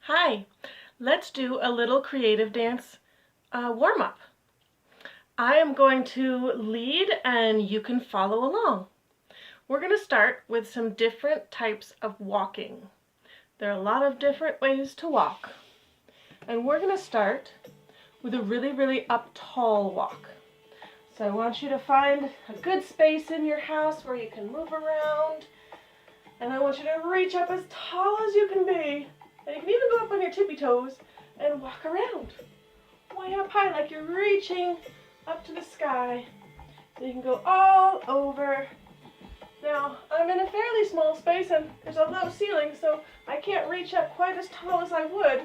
Hi, let's do a little creative dance warm-up. I am going to lead and you can follow along. We're going to start with some different types of walking. There are a lot of different ways to walk. And we're going to start with a really up tall walk. So I want you to find a good space in your house where you can move around. And I want you to reach up as tall as you can be. And you can even go up on your tippy toes and walk around. Way up high, like you're reaching up to the sky. So you can go all over. Now, I'm in a fairly small space and there's a low ceiling, so I can't reach up quite as tall as I would.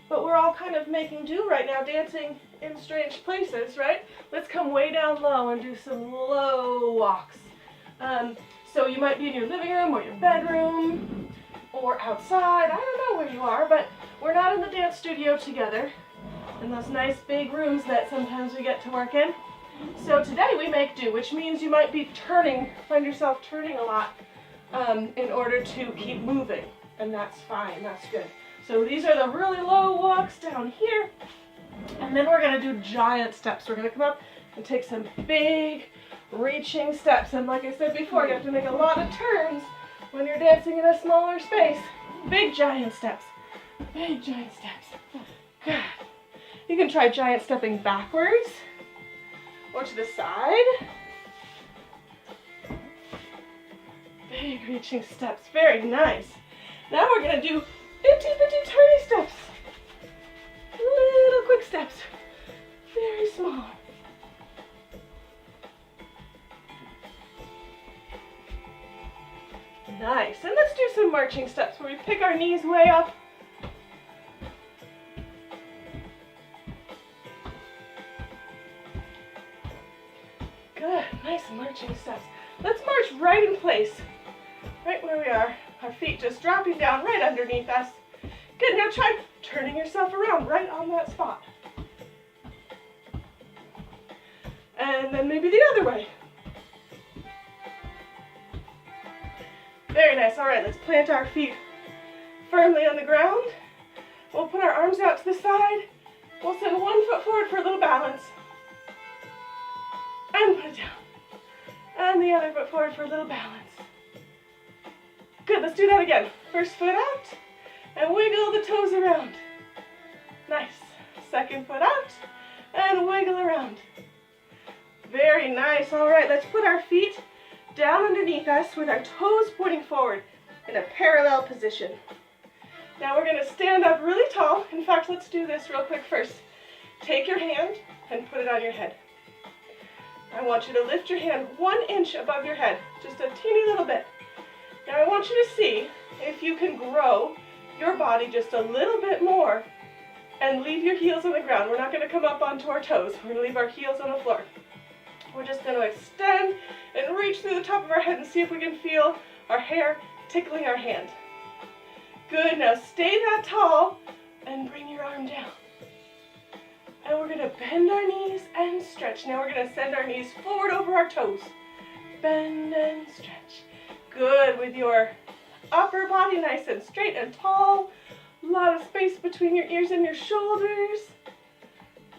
But we're all kind of making do right now, dancing in strange places, right? Let's come way down low and do some low walks. So you might be in your living room or your bedroom or outside. I don't know where you are, but we're not in the dance studio together in those nice big rooms that sometimes we get to work in. So today we make do, which means you might be find yourself turning a lot in order to keep moving, and that's fine, that's good. So these are the really low walks down here, and then we're going to do giant steps. We're going to come up and take some big reaching steps, and like I said before, you have to make a lot of turns when you're dancing in a smaller space. Big giant steps. Big giant steps. Good. You can try giant stepping backwards or to the side. Big reaching steps. Very nice. Now we're going to do itty bitty tiny steps. Little quick steps. Very small. Nice. And let's do some marching steps where we pick our knees way up. Good. Nice marching steps. Let's march right in place. Right where we are. Our feet just dropping down right underneath us. Good. Now try turning yourself around right on that spot. And then maybe the other way. Very nice. All right, let's plant our feet firmly on the ground. We'll put our arms out to the side. We'll send one foot forward for a little balance. And put it down. And the other foot forward for a little balance. Good, let's do that again. First foot out, and wiggle the toes around. Nice. Second foot out, and wiggle around. Very nice. All right, let's put our feet down underneath us with our toes pointing forward in a parallel position. Now we're going to stand up really tall. In fact, let's do this real quick first. Take your hand and put it on your head. I want you to lift your hand 1 inch above your head, just a teeny little bit. Now I want you to see if you can grow your body just a little bit more and leave your heels on the ground. We're not going to come up onto our toes. We're going to leave our heels on the floor. We're just going to extend and reach through the top of our head and see if we can feel our hair tickling our hand. Good, now stay that tall and bring your arm down. And we're going to bend our knees and stretch. Now we're going to send our knees forward over our toes. Bend and stretch. Good, with your upper body nice and straight and tall. A lot of space between your ears and your shoulders.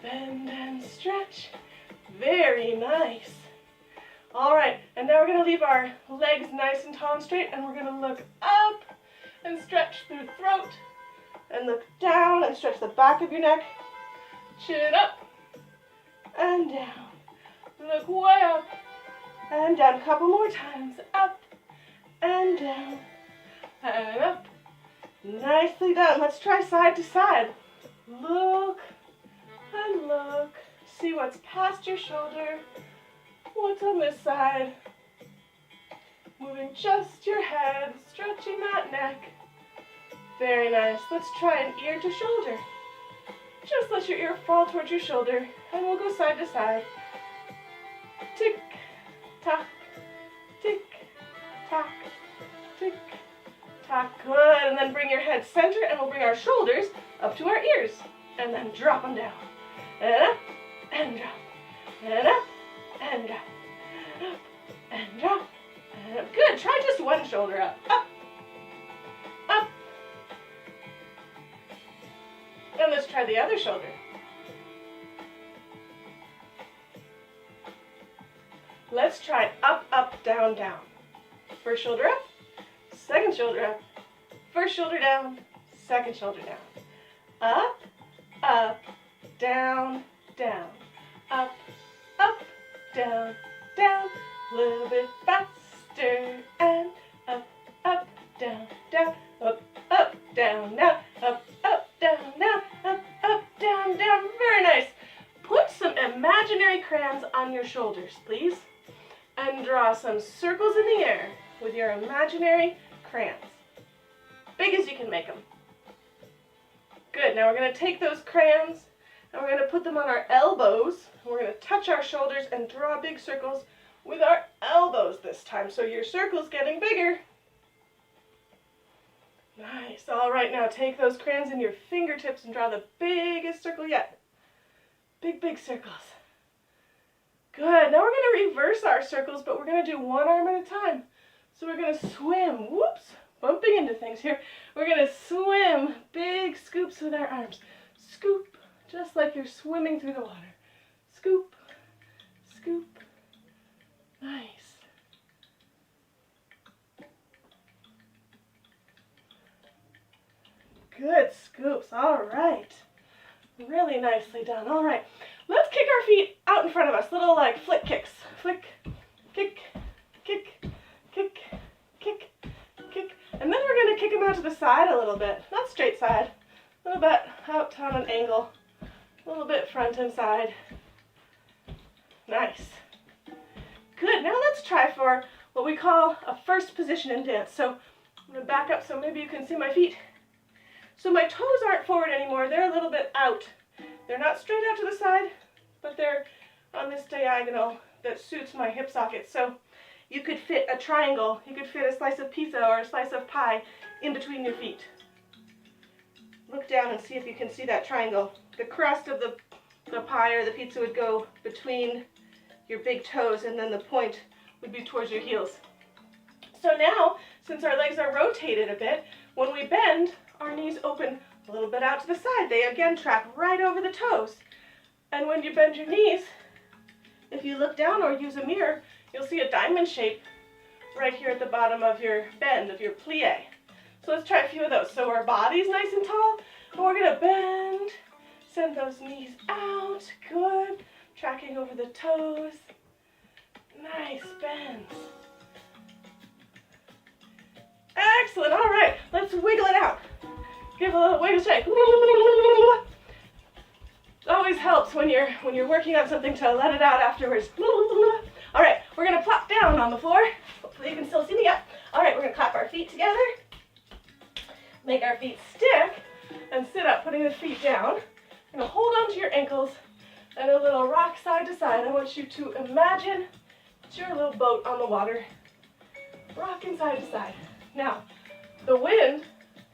Bend and stretch. Very nice. All right, and now we're going to leave our legs nice and tall and straight, and we're going to look up and stretch through the throat, and look down and stretch the back of your neck. Chin up and down. Look way up and down. A couple more times. Up and down and up. Nicely done. Let's try side to side. Look and look. See what's past your shoulder. What's on this side? Moving just your head, stretching that neck. Very nice. Let's try an ear to shoulder. Just let your ear fall towards your shoulder, and we'll go side to side. Tick, tock, tick, tock, tick, tock. Good. And then bring your head center, and we'll bring our shoulders up to our ears, and then drop them down. And up, and drop, and up, and drop, up, and drop, and up. Good. Try just one shoulder up, up, up, And let's try the other shoulder. Let's try up, up, down, down. First shoulder up, second shoulder up, first shoulder down, second shoulder down. Up, up, down, down. Up, up, down, down. A little bit faster. And up, up, down, down. Up, up, down, now. Up, down, now. Up, down, down. Very nice. Put some imaginary crayons on your shoulders, please. And draw some circles in the air with your imaginary crayons. Big as you can make them. Good, now we're going to take those crayons and we're going to put them on our elbows. We're going to touch our shoulders and draw big circles with our elbows this time. So your circle's getting bigger. Nice. All right, now take those crayons in your fingertips and draw the biggest circle yet. Big, big circles. Good. Now we're going to reverse our circles, but we're going to do one arm at a time. So we're going to swim. Whoops. Bumping into things here. We're going to swim big scoops with our arms. Scoop, just like you're swimming through the water. Scoop, scoop. Nice. Good scoops. All right. Really nicely done. All right. Let's kick our feet out in front of us. Little like flick kicks. Flick, kick, kick, kick, kick, kick. And then we're going to kick them out to the side a little bit. Not straight side. A little bit out on an angle. A little bit front and side. Nice. Good. Now let's try for what we call a first position in dance. So I'm going to back up so maybe you can see my feet. So my toes aren't forward anymore. They're a little bit out. They're not straight out to the side, but they're on this diagonal that suits my hip socket. So you could fit a triangle, you could fit a slice of pizza or a slice of pie in between your feet. Look down and see if you can see that triangle. The crust of the pie or the pizza would go between your big toes, and then the point would be towards your heels. So now, since our legs are rotated a bit, when we bend, our knees open a little bit out to the side. They again track right over the toes. And when you bend your knees, if you look down or use a mirror, you'll see a diamond shape right here at the bottom of your bend, of your plie. So let's try a few of those. So our body's nice and tall, and we're going to bend, send those knees out. Good. Tracking over the toes. Nice bends. Excellent. All right, let's wiggle it out. Give a little wiggle shake. Always helps when you're working on something to let it out afterwards. All right, we're gonna plop down on the floor. Hopefully you can still see me. Yep. All right, we're gonna clap our feet together. Make our feet stick and sit up, putting the feet down. You're gonna hold on to your ankles and a little rock side to side. I want you to imagine it's your little boat on the water, rocking side to side. Now, the wind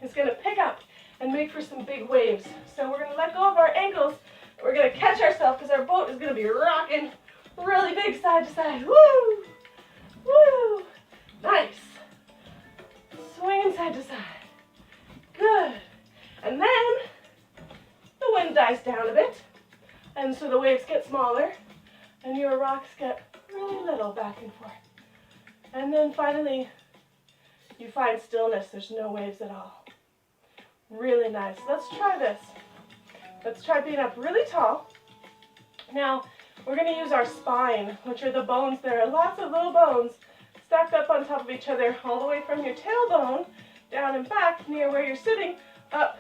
is gonna pick up and make for some big waves. So we're gonna let go of our ankles. We're gonna catch ourselves because our boat is gonna be rocking really big side to side. Woo! Woo! Nice. Swinging side to side. Good. And then the wind dies down a bit. And so the waves get smaller and your rocks get really little back and forth. And then finally, you find stillness. There's no waves at all. Really nice. Let's try this. Let's try being up really tall. Now, we're going to use our spine, which are the bones. There are lots of little bones stacked up on top of each other, all the way from your tailbone down and back near where you're sitting, up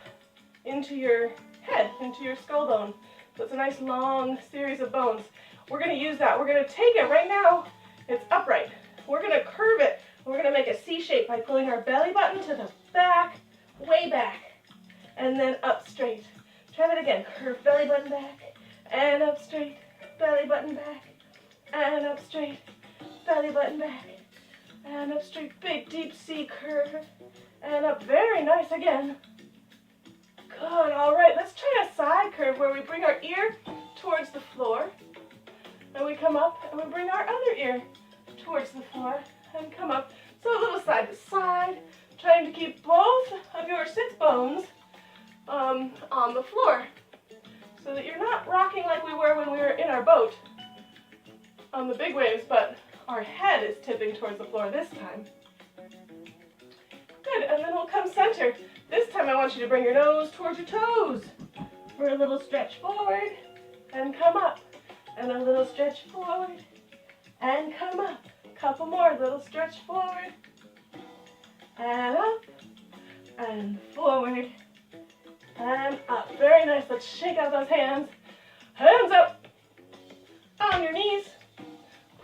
into your head, into your skull bone. So it's a nice long series of bones. We're going to use that. We're going to take it right now. It's upright. We're going to curve it. We're going to make a C shape by pulling our belly button to the back, way back, and then up straight. Try that again. Curve belly button back, and up straight, belly button back, and up straight, belly button back, and up straight. Big, deep C curve, and up. Very nice again. Good. All right, let's try a side curve where we bring our ear towards the floor, and we come up, and we bring our other ear towards the floor, and come up. So a little side to side, trying to keep both of your sits bones on the floor, so that you're not rocking like we were when we were in our boat on the big waves, but our head is tipping towards the floor this time. Good, and then we'll come center. This time I want you to bring your nose towards your toes for a little stretch forward and come up, and a little stretch forward and come up. Couple more, little stretch forward and up and forward and up. Very nice. Let's shake out those hands. Hands up on your knees.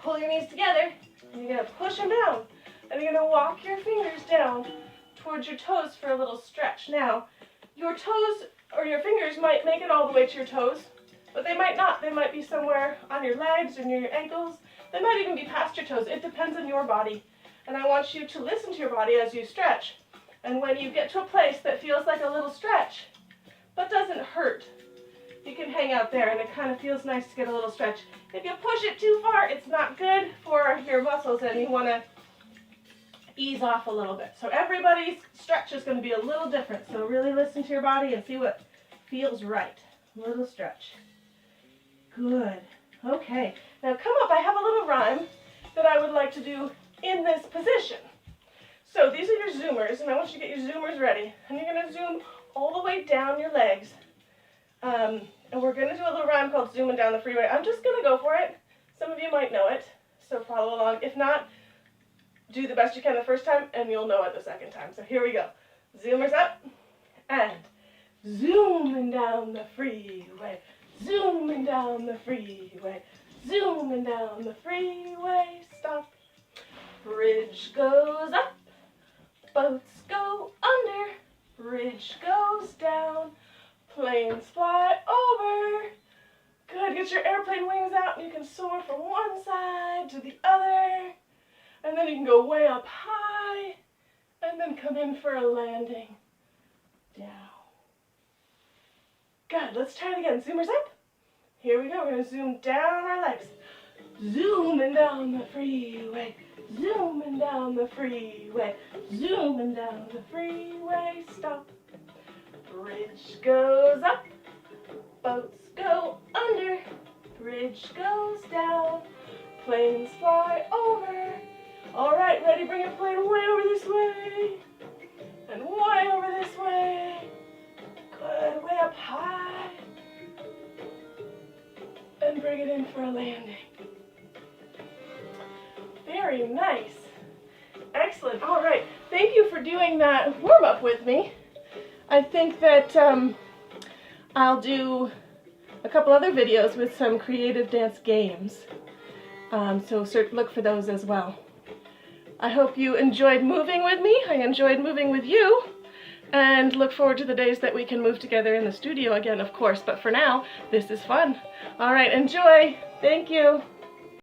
Pull your knees together, and you're going to push them down, and you're going to walk your fingers down towards your toes for a little stretch. Now, your toes or your fingers might make it all the way to your toes, but they might not. They might be somewhere on your legs or near your ankles. They might even be past your toes. It depends on your body, and I want you to listen to your body as you stretch. And when you get to a place that feels like a little stretch, but doesn't hurt, you can hang out there, and it kind of feels nice to get a little stretch. If you push it too far, it's not good for your muscles, and you want to ease off a little bit. So everybody's stretch is going to be a little different, so really listen to your body and see what feels right. A little stretch. Good. Okay. Now come up. I have a little rhyme that I would like to do in this position. So these are your zoomers, and I want you to get your zoomers ready. And you're going to zoom all the way down your legs. And we're going to do a little rhyme called Zooming Down the Freeway. I'm just going to go for it. Some of you might know it, so follow along. If not, do the best you can the first time, and you'll know it the second time. So here we go. Zoomers up, and zooming down the freeway, zooming down the freeway, zooming down the freeway, stop. Bridge goes up, boats go under, bridge goes down, planes fly over. Good, get your airplane wings out and you can soar from one side to the other. And then you can go way up high and then come in for a landing. Down. Good, let's try it again. Zoomers up. Here we go, we're gonna zoom down our legs. Zooming down the freeway, zooming down the freeway, zooming down the freeway, stop. Bridge goes up, boats go under, bridge goes down, planes fly over. All right, ready? Bring your plane way over this way, and way over this way. Good, way up high, and bring it in for a landing. Very nice. Excellent. All right, thank you for doing that warm-up with me. I think that I'll do a couple other videos with some creative dance games, so look for those as well. I hope you enjoyed moving with me. I enjoyed moving with you, and look forward to the days that we can move together in the studio again, of course, but for now, this is fun. All right, enjoy. Thank you.